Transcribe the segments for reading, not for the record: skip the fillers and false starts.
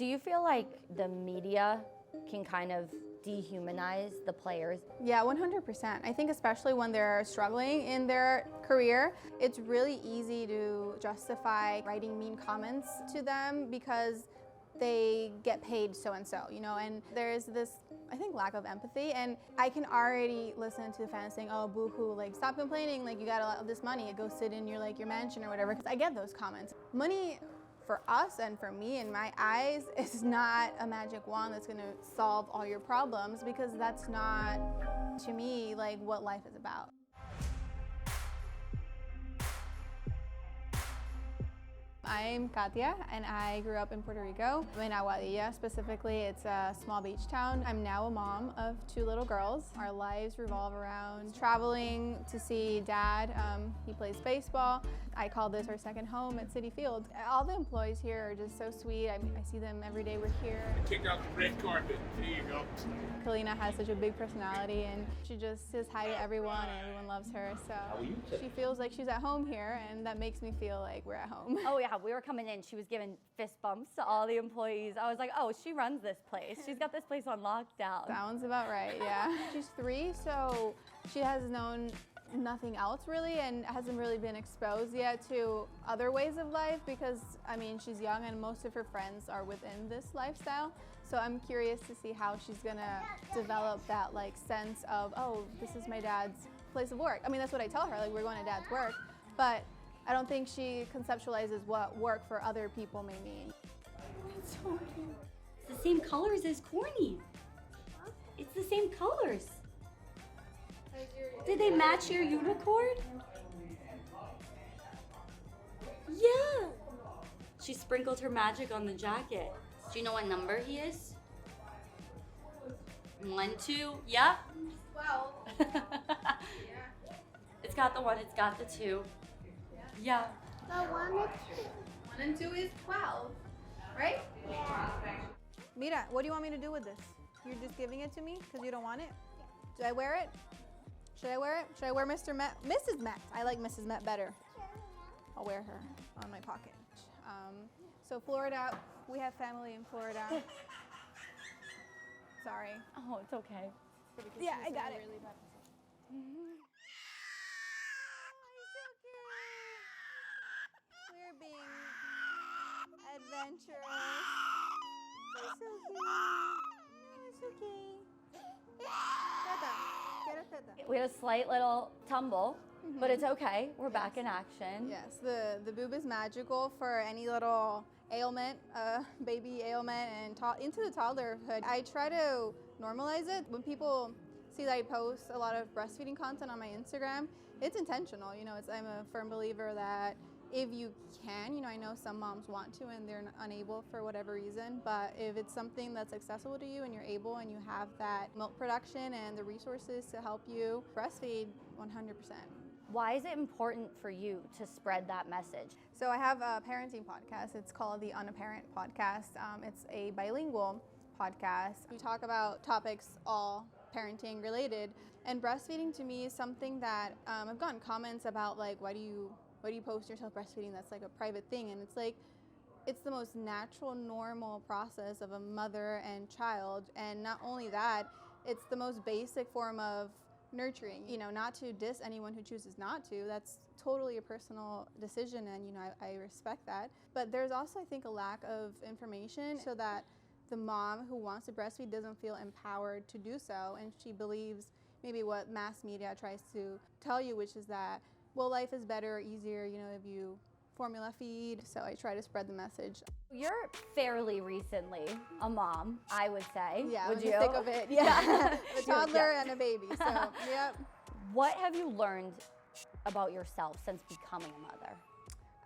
Do you feel like the media can kind of dehumanize the players? Yeah, 100%. I think especially when they're struggling in their career, it's really easy to justify writing mean comments to them because they get paid so-and-so, and there's this, I think, lack of empathy. And I can already listen to fans saying, oh, boo-hoo, like, stop complaining, like, you got a lot of this money, go sit in your mansion or whatever, because I get those comments. Money for us and for me, in my eyes, is not a magic wand that's gonna solve all your problems, because that's not, to me, like what life is about. I'm Katia, and I grew up in Puerto Rico, in Aguadilla specifically. It's a small beach town. I'm now a mom of 2 little girls. Our lives revolve around traveling to see Dad. He plays baseball. I call this our second home at Citi Field. All the employees here are just so sweet. I see them every day we're here. Kick out the red carpet. There you go. Kalina has such a big personality, and she just says hi to everyone, and everyone loves her. So she feels like she's at home here, and that makes me feel like we're at home. Oh yeah, we were coming in, she was giving fist bumps to all the employees. I was like, oh, she runs this place. She's got this place on lockdown. Sounds about right, yeah. She's 3, so she has known nothing else really, and hasn't really been exposed yet to other ways of life, because I mean, she's young and most of her friends are within this lifestyle. So I'm curious to see how she's gonna develop that sense of, oh, this is my dad's place of work. I mean, that's what I tell her, like, we're going to Dad's work, but I don't think she conceptualizes what work for other people may mean. It's so cute. It's the same colors as Corny. Huh? It's the same colors. Did they match your unicorn? Yeah. She sprinkled her magic on the jacket. Do you know what number he is? 1, 2, yep. 12. Yeah. It's got the 1, it's got the 2. Yeah. The 1 and 2. 1 and 2 is 12, right? Yeah. Mira, what do you want me to do with this? You're just giving it to me because you don't want it? Yeah. Should I wear it? Should I wear it? Should I wear Mr. Met? Mrs. Met. I like Mrs. Met better. I'll wear her on my pocket. So Florida, we have family in Florida. Sorry. Oh, it's okay. Yeah, I got it. Really We're being adventurous. It's okay. No, it's okay. Teta. We had a slight little tumble, but it's okay. We're back in action. Yes, the boob is magical for any little ailment, baby ailment, and into the toddlerhood. I try to normalize it. When people see that I post a lot of breastfeeding content on my Instagram, it's intentional. I'm a firm believer that if you can, I know some moms want to and they're unable for whatever reason, but if it's something that's accessible to you and you're able and you have that milk production and the resources to help you breastfeed, 100%. Why is it important for you to spread that message? So I have a parenting podcast. It's called the Unapparent Podcast. It's a bilingual podcast. We talk about topics all parenting related, and breastfeeding to me is something that I've gotten comments about, like, why do you post yourself breastfeeding? That's like a private thing. And it's like, it's the most natural, normal process of a mother and child. And not only that, it's the most basic form of nurturing. Not to diss anyone who chooses not to. That's totally a personal decision, and I respect that. But there's also, I think, a lack of information, so that the mom who wants to breastfeed doesn't feel empowered to do so, and she believes maybe what mass media tries to tell you, which is that, well, life is better or easier, if you formula feed. So I try to spread the message. You're fairly recently a mom, I would say. Yeah, would you? Thick of it. Yeah, a toddler and a baby. So, yep. What have you learned about yourself since becoming a mother?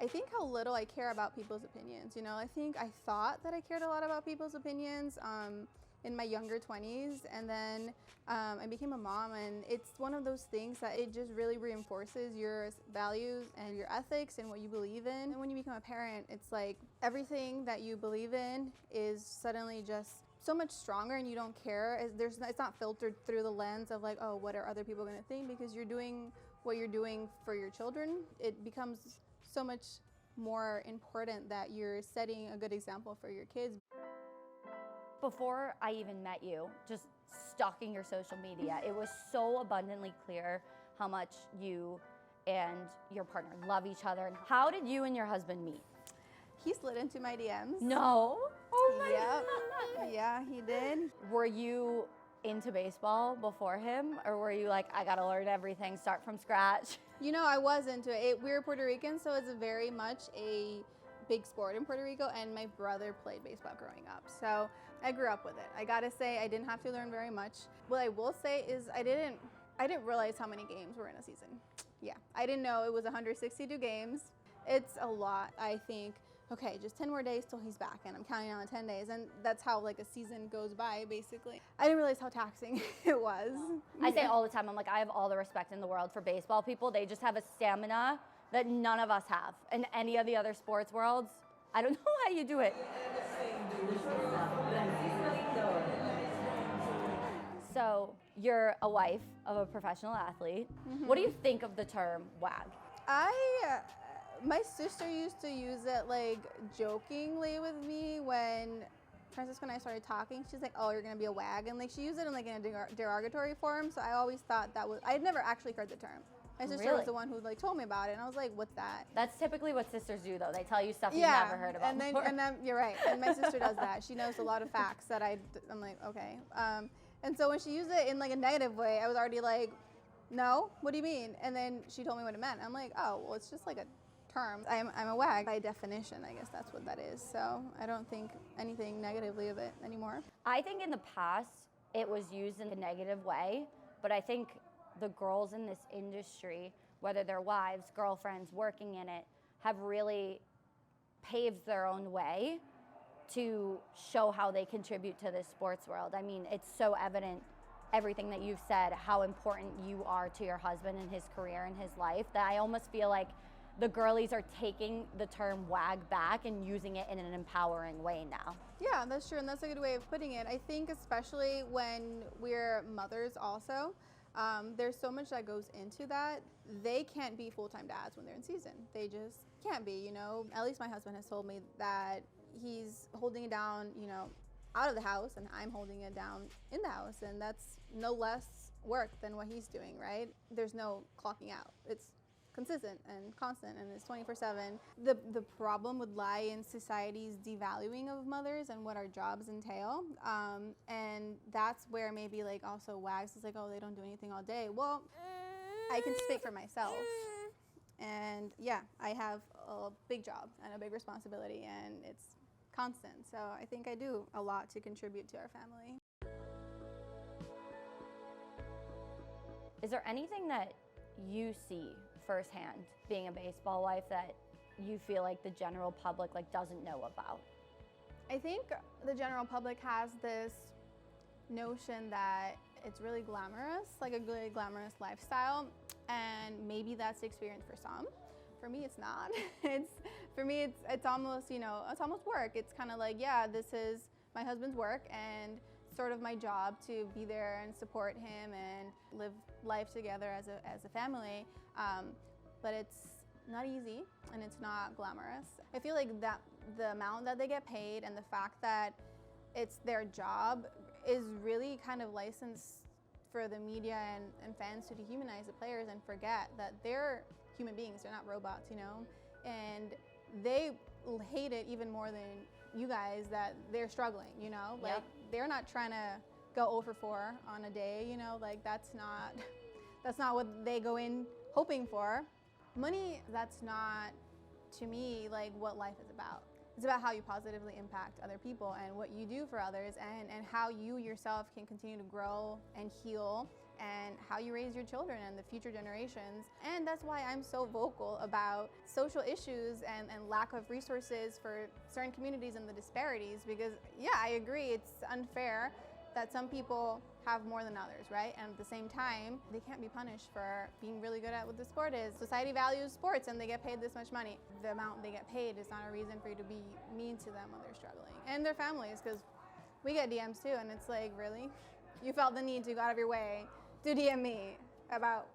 I think how little I care about people's opinions. I think I thought that I cared a lot about people's opinions in my younger 20s, and then I became a mom, and it's one of those things that it just really reinforces your values and your ethics and what you believe in. And when you become a parent, it's like everything that you believe in is suddenly just so much stronger, and you don't care. It's not filtered through the lens of like, oh, what are other people going to think? Because you're doing what you're doing for your children. It becomes so much more important that you're setting a good example for your kids. Before I even met you, just stalking your social media, it was so abundantly clear how much you and your partner love each other. And how did you and your husband meet? He slid into my DMs. No. Oh my Yep. God. Yeah, he did. Were you into baseball before him, or were you like, I gotta learn everything, start from scratch? You know, I was into it. We were Puerto Rican, so it's very much a big sport in Puerto Rico, and my brother played baseball growing up. So I grew up with it. I gotta say, I didn't have to learn very much. What I will say is I didn't realize how many games were in a season. Yeah, I didn't know it was 162 games. It's a lot. I think, okay, just 10 more days till he's back, and I'm counting on 10 days, and that's how like a season goes by, basically. I didn't realize how taxing it was. I say all the time, I'm like, I have all the respect in the world for baseball people. They just have a stamina that none of us have. In any of the other sports worlds, I don't know how you do it. So you're a wife of a professional athlete. What do you think of the term WAG? My sister used to use it like jokingly with me when Francisco and I started talking. She's like, oh, you're gonna be a WAG, and like she used it in like in a derogatory form. So I always thought that was, I had never actually heard the term. My sister Really? was the one who like told me about it, and I was like, what's that? That's typically what sisters do, though. They tell you stuff you've never heard about before. And then you're right. And my sister does that. She knows a lot of facts that I'm like, okay. And so when she used it in like a negative way, I was already like, no, what do you mean? And then she told me what it meant. I'm like, oh, well, it's just like a term. I'm a WAG by definition. I guess that's what that is. So I don't think anything negatively of it anymore. I think in the past it was used in a negative way, but I think the girls in this industry, whether they're wives, girlfriends, working in it, have really paved their own way to show how they contribute to this sports world. I mean, it's so evident, everything that you've said, how important you are to your husband and his career and his life, that I almost feel like the girlies are taking the term WAG back and using it in an empowering way now. Yeah, that's true, and that's a good way of putting it. I think especially when we're mothers also, there's so much that goes into that. They can't be full-time dads when they're in season. They just can't be, you know. At least my husband has told me that he's holding it down, you know, out of the house, and I'm holding it down in the house, and that's no less work than what he's doing, right? There's no clocking out. It's consistent and constant, and it's 24/7. The problem would lie in society's devaluing of mothers and what our jobs entail, and that's where maybe like also WAGs is like, oh, they don't do anything all day. Well, I can speak for myself, and yeah, I have a big job and a big responsibility, and it's constant. So I think I do a lot to contribute to our family. Is there anything that you see firsthand being a baseball wife that you feel like the general public like doesn't know about? I think the general public has this notion that it's really glamorous, like a really glamorous lifestyle, and maybe that's the experience for some. For me, it's not. It's almost, you know, it's almost work. It's kind of like, yeah, this is my husband's work and sort of my job to be there and support him and live life together as a family. But it's not easy and it's not glamorous. I feel like that the amount that they get paid and the fact that it's their job is really kind of licensed for the media and fans to dehumanize the players and forget that they're human beings, they're not robots, you know? And they hate it even more than you guys that they're struggling, you know? Like, they're not trying to go 0 for 4 on a day, you know? Like, that's not what they go in hoping for. Money, that's not, to me, like what life is about. It's about how you positively impact other people and what you do for others, and how you yourself can continue to grow and heal, and how you raise your children and the future generations. And that's why I'm so vocal about social issues and lack of resources for certain communities and the disparities, because yeah, I agree, it's unfair that some people have more than others, right? And at the same time, they can't be punished for being really good at what the sport is. Society values sports and they get paid this much money. The amount they get paid is not a reason for you to be mean to them when they're struggling. And their families, because we get DMs too, and it's like, really? You felt the need to go out of your way to DM me about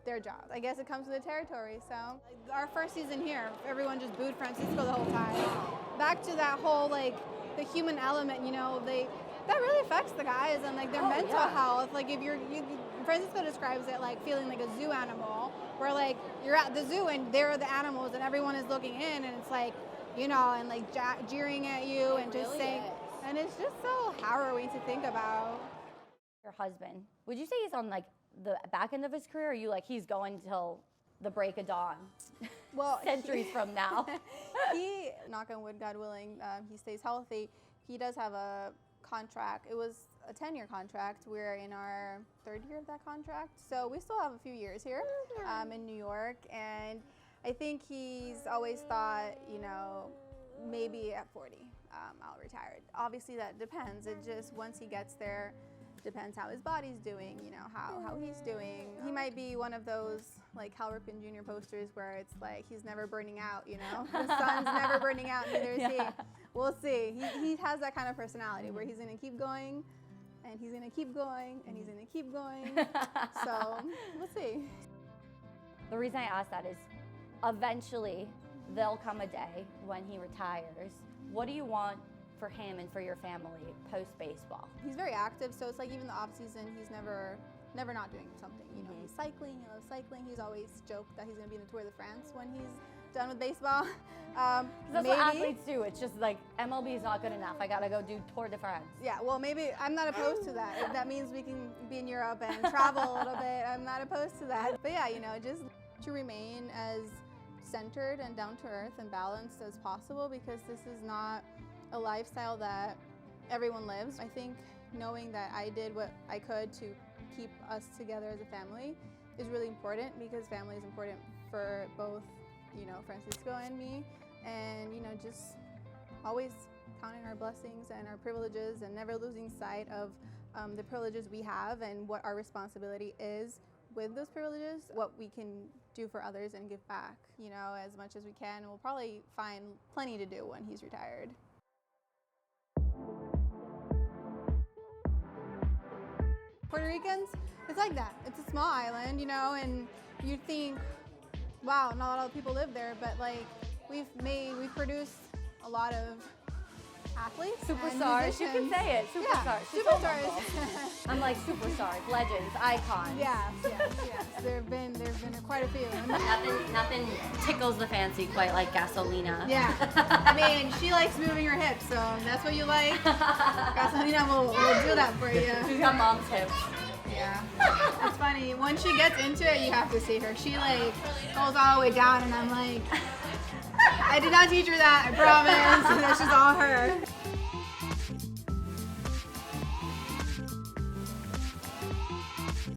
their job. I guess it comes with the territory. So our first season here, everyone just booed Francisco the whole time. Back to that whole like the human element, you know, that really affects the guys and like their mental health. Like if Francisco describes it like feeling like a zoo animal, where like you're at the zoo and there are the animals and everyone is looking in and it's like, you know, and like jeering at you and just saying, and it's just so harrowing to think about. Your husband, would you say he's on like the back end of his career, or are you like he's going till the break of dawn? Well, centuries from now. He, knock on wood, God willing, he stays healthy. He does have a contract. It was a 10-year contract. We're in our 3rd year of that contract, so we still have a few years here in New York. And I think he's always thought, you know, maybe at 40 I'll retire. Obviously that depends. It just, once he gets there, depends how his body's doing, you know, how he's doing. He might be one of those like Cal Ripken Jr. posters where it's like he's never burning out, you know. The sun's never burning out, neither is he. We'll see. He has that kind of personality where he's gonna keep going and he's gonna keep going and he's gonna keep going. So we'll see. The reason I ask that is eventually there'll come a day when he retires. What do you want for him and for your family post-baseball? He's very active, so it's like even the off season, he's never not doing something. You know, he's cycling, he loves cycling. He's always joked that he's gonna be in the Tour de France when he's done with baseball. That's maybe, what athletes do. It's just like MLB is not good enough. I gotta go do Tour de France. Yeah, well, maybe I'm not opposed to that. If that means we can be in Europe and travel a little bit, I'm not opposed to that. But yeah, you know, just to remain as centered and down to earth and balanced as possible, because this is not a lifestyle that everyone lives. I think knowing that I did what I could to keep us together as a family is really important, because family is important for both, you know, Francisco and me. And, you know, just always counting our blessings and our privileges and never losing sight of the privileges we have and what our responsibility is with those privileges, what we can do for others and give back, you know, as much as we can. And we'll probably find plenty to do when he's retired. Puerto Ricans, it's like that. It's a small island, you know, and you think, wow, not a lot of people live there, but like we've produced a lot of athletes, Superstars, you can say it. Superstars. Yeah, She's so superstars. humble. I'm like superstars, legends, icons. Yes. There've been quite a few. Nothing tickles the fancy quite like gasolina. Yeah. I mean, she likes moving her hips, so that's what you like. Gasolina will do that for you. She's got mom's hips. Yeah. It's funny. Once she gets into it, you have to see her. She like goes all the way down, and I'm like, I did not teach her that, I promise. That's just all her.